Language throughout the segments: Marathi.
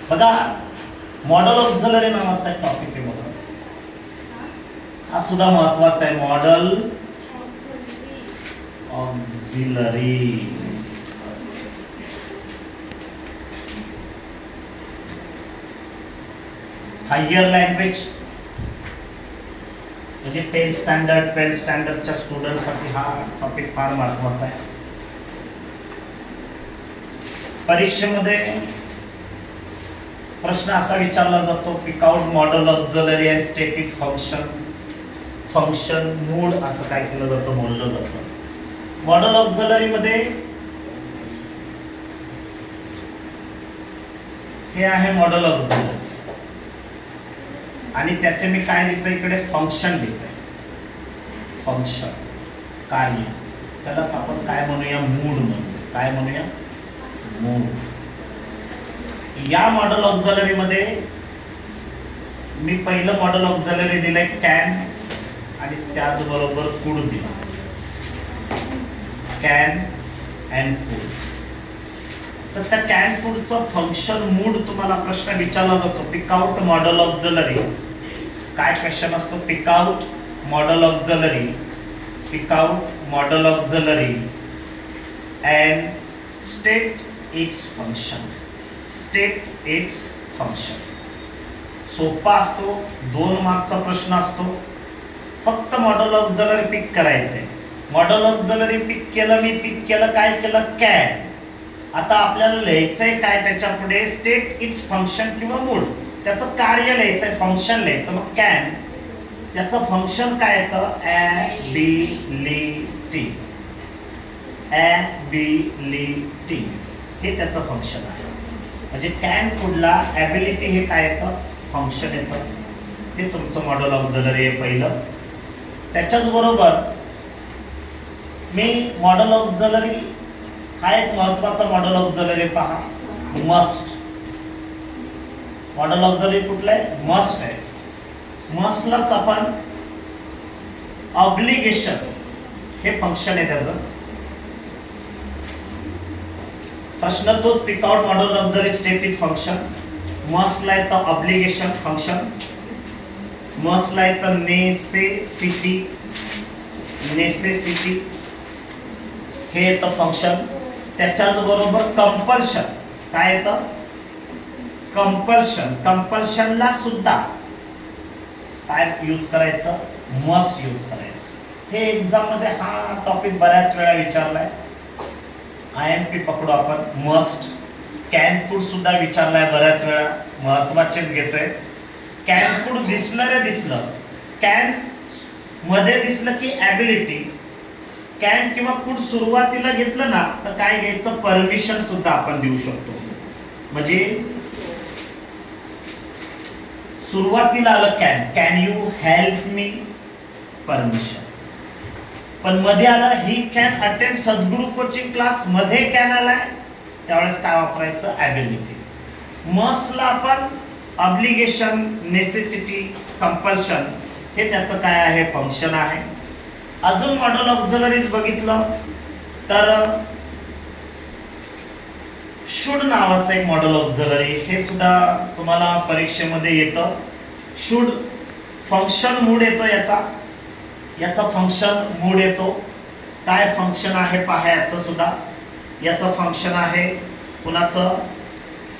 बघा मॉडेल ऑक्झिलरी नावाचा एक टॉपिक आहे बघा, हा सुद्धा महत्वाचा आहे. मॉडेल ऑक्झिलरी हायर लँग्वेज म्हणजे 10th स्टँडर्ड 12th स्टँडर्डच्या स्टुडंटसाठी हा टॉपिक फार महत्वाचा आहे. परीक्षेमध्ये प्रश्न असा विचारला जातो, pick out modal auxiliary and state it function mood असं काय केलं जातं, बोललं जातं. मॉडेल ऑक्झिलरी मध्ये हे आहे मॉडेल ऑक्झिलरी आणि त्याचे मी काय लिहितो इकडे, फंक्शन लिहितोय. फंक्शन कार्य, त्यालाच आपण काय म्हणूया, मूड म्हणूया. काय म्हणूया, मूड. या मॉडेल ऑक्झिलरी मध्ये मी पहिलं मॉडेल ऑक्झिलरी दिलंय कॅन आणि त्याचबरोबर कुड दिला, कॅन अँड कुड. तर त्या कॅन कुडचं फंक्शन मूड तुम्हाला प्रश्न विचारला जातो. पिक आउट मॉडेल ऑक्झिलरी, काय क्वेश्चन असतो, pick out modal auxiliary, pick out modal auxiliary and state its function, state its function. सोपा असतो, 2 मार्कचा प्रश्न असतो. फक्त मॉडेल ऑक्झिलरी पिक करायचंय. मॉडेल ऑक्झिलरी पिक केलं, मी पिक केलं, काय केलं, कॅन. आता आपल्याला लिहायचंय काय त्याच्या पुढे, स्टेट इट्स फंक्शन किंवा मूड. त्याचं कार्य लिहायचंय, फंक्शन लिहायचं. मग कॅन, त्याचं फंक्शन काय येतं, ॲबिलिटी, ॲबिलिटी हे त्याचं फंक्शन आहे. म्हणजे कॅन कुडला ॲबिलिटी हे काय येतं, फंक्शन येतं. हे तुमचं मॉडेल ऑक्झिलरी आहे पहिलं. त्याच्याच बरोबर मी मॉडेल ऑक्झिलरी हा एक महत्वाचा मॉडेल ऑक्झिलरी पहा, मस्ट. मॉडेल ऑक्झिलरी कुठलं आहे, मस्ट आहे. मस्टलाच आपण ऑब्लिगेशन हे फंक्शन आहे त्याचं. प्रश्न तोच, pick out modal auxiliary state it function. मस्टला येतं ऑब्लिगेशन फंक्शन, मस्टला येतं नेसेसिटी, नेसेसिटी हे येतं फंक्शन. त्याच्याच बरोबर कंपल्शन, काय येतं, कंपल्शन. कंपल्शनला सुद्धा काय यूज करायचं, मस्ट यूज करायचं. हे एक्झाम मध्ये हा टॉपिक बऱ्याच वेळा विचारलाय. IMP पकडू आपण, मस्ट. कॅन कुड सुद्धा विचारलाय बऱ्याच वेळा, महत्वाचेच घेतोय. कॅन कुड दिसलं रे दिसलं, कॅन मध्ये दिसलं की ॲबिलिटी. कॅन किंवा कुड सुरुवातीला घेतलं ना तर काय घ्यायचं, परमिशन सुद्धा आपण देऊ शकतो. म्हणजे सुरुवातीला आलं can, can you help me, permission. पण मध्ये आलं he can attend Sadguru coaching class, मध्ये कॅन आलाय त्यावेळेस काय वापरायचं, ॲबिलिटी. मस्टला आपण ऑब्लिगेशन, नेसेसिटी, कंपल्शन हे त्याचं काय आहे, फंक्शन आहे. अजून मॉडेल ऑक्झिलरीज बघितलं तर शुड नावाचं एक मॉडेल ऑक्झिलरी, हे सुद्धा तुम्हाला परीक्षेमध्ये येतं. शुड फंक्शन मूड येतो याचा, याचा फंक्शन मूड येतो. काय फंक्शन आहे पहा याचं सुद्धा, याचं फंक्शन आहे कुणाचं,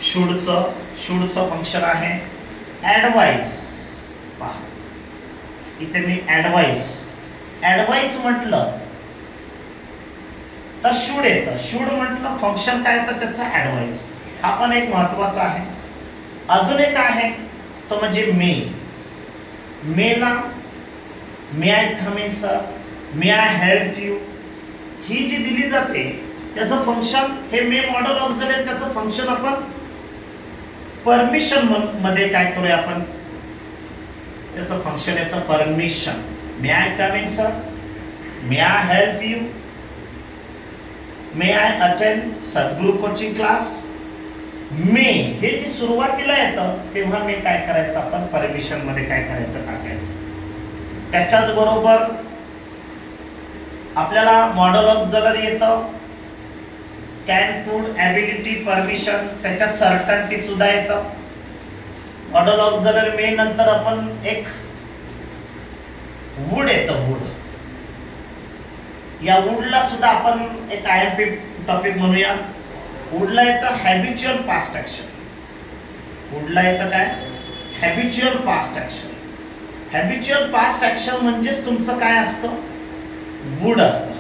शुडचं. शुडचं फंक्शन आहे ॲडवाइस. पहा इथे मी ॲडवाइस, ॲडवाइस म्हटलं तर शुड येतं. शुड म्हटलं फंक्शन काय येतं त्याचं, ॲडवाइस. हा पण एक महत्वाचा आहे. अजून एक आहे तो म्हणजे मे. मेला may I come in sir, may I help you ही जी दिली जाते त्याचं फंक्शन हे मे मॉडेल ऑक्झिलरी. त्याचं फंक्शन आपण परमिशन मध्ये काय करूया आपण, त्याचं फंक्शन येतं permission. May I come in sir, may I help you, may I attend Sadguru coaching class. May हे जे सुरुवातीला येतं तेव्हा मी काय करायचं, आपण परमिशन मध्ये काय करायचं, टाकायचं. त्याच्याच बरोबर आपल्याला मॉडेल ऑक्झिलरी येतं कॅन पुट, ॲबिलिटी, परमिशन, त्याच्यात सर्टन्टी सुद्धा येतं. मॉडेल ऑक्झिलरी मेन नंतर आपण एक वूड येतं, वूड. या वूडला सुद्धा आपण एक IMP टॉपिक म्हणूया. वूडला येतं हॅबिच्युअल पास्ट ऍक्शन. वूडला येतं काय? Habitual past action. Habitual past action म्हणजेच तुमचं काय असतं? वूड असतं.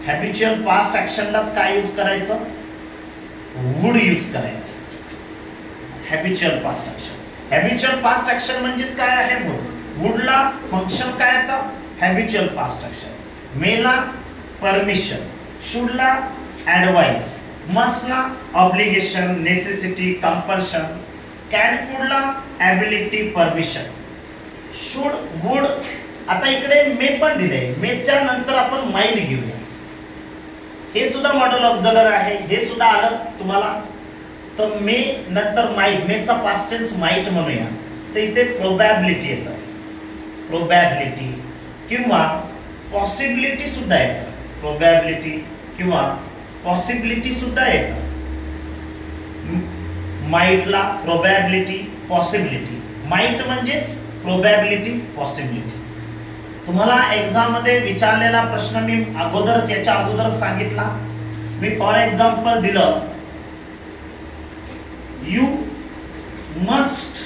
हॅबिच्युअल पास्ट ऍक्शनलाच काय यूज करायचं? वूड यूज करायचं. Habitual past action. Habitual past action म्हणजेच काय आहे? वूड. वूडला फंक्शन काय येतं? Habitual past action. मेला परमिशन, शूडला ऍडवाइस, मस्टला ऑब्लिगेशन, नेसेसिटी, कंपल्शन, कॅन कुडला ॲबिलिटी, परमिशन, शुड, वुड. आता इकडे मे पण दिले. मेच्या नंतर आपण माइट घेऊया. हे सुद्धा मॉडेल ऑक्झिलरी आहे. हे सुद्धा आलं तुम्हाला. तर मे नंतर माइट, मेचा पास्ट टेन्स माइट म्हणूया. तर इथे प्रोबॅबिलिटी येतं. प्रोबॅबिलिटी किंवा पॉसिबिलिटी सुद्धा येतं. प्रोबॅबिलिटी किंवा पॉसिबिलिटी सुद्धा येतं. माइटला प्रोबॅबिलिटी, पॉसिबिलिटी. माइट म्हणजेच प्रोबॅबिलिटी, पॉसिबिलिटी. तुम्हाला एक्झाम मध्ये विचारलेला प्रश्न मी अगोदरच याच्या अगोदरच सांगितला. मी फॉर एक्झाम्पल दिलं, you must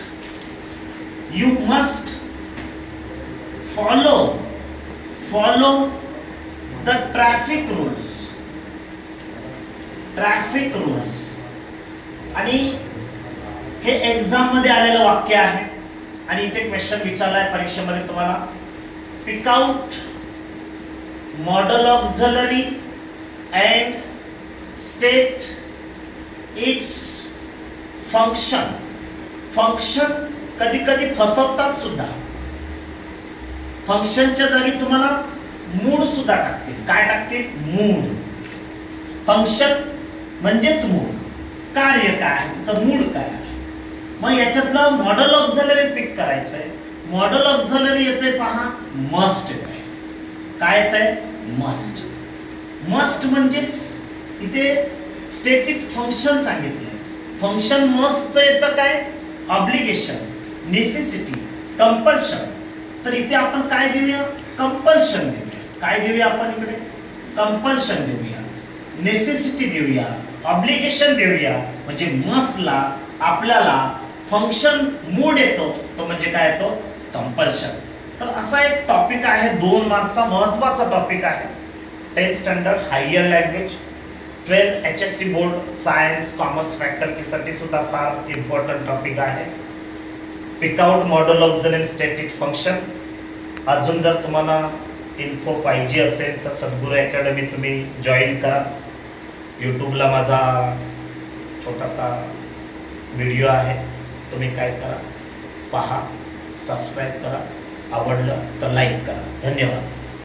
follow the traffic rules. आणि हे एक्झाम मध्ये आलेलं वाक्य आहे. आणि इथे क्वेश्चन विचारलाय परीक्षेमध्ये तुम्हाला, pick out modal auxiliary and state its function. Function कधी कधी फसवतात सुद्धा. फंक्शनच्या जागी तुम्हाला मूड सुद्धा टाकतील. काय टाकतील? मूड. फंक्शन म्हणजेच मूड. कार्य काय आहे, त्याचं मूड काय आहे. मग याच्यातलं मॉडेल ऑक्झिलरी पिक करायचंय. मॉडेल ऑक्झिलरी येते पहा, मस्ट येते. काय येतंय? मस्ट. मस्ट म्हणजेच इथे स्टेटिक फंक्शन सांगितलंय. फंक्शन मस्टचं येतं काय? Obligation, necessity, compulsion. तर इथे आपण काय देऊया? कंपल्शन देऊया. काय देऊया आपण इकडे? कंपल्शन देऊया, नेसेसिटी देऊया, ऑब्लिगेशन देऊया. म्हणजे मस्टला आपल्याला फंक्शन मूड येतो, तो म्हणजे काय येतो? कंपल्शन. तर असा एक टॉपिक आहे, 2 मार्कचा महत्त्वाचा टॉपिक आहे. 10th standard higher language, 12th HSC board science commerce फॅकल्टीसाठी सुद्धा फार इम्पॉर्टंट टॉपिक आहे. Pick out modal auxiliary static function. अजून जर तुम्हाला इन्फो पाहिजे असेल तर सद्गुरू अकॅडमी तुम्ही जॉईन करा. यूट्यूबला माझा छोटासा व्हिडिओ आहे, तुम्ही काय करा, पहा, सबस्क्राईब करा. आवडलं तर लाईक करा. धन्यवाद.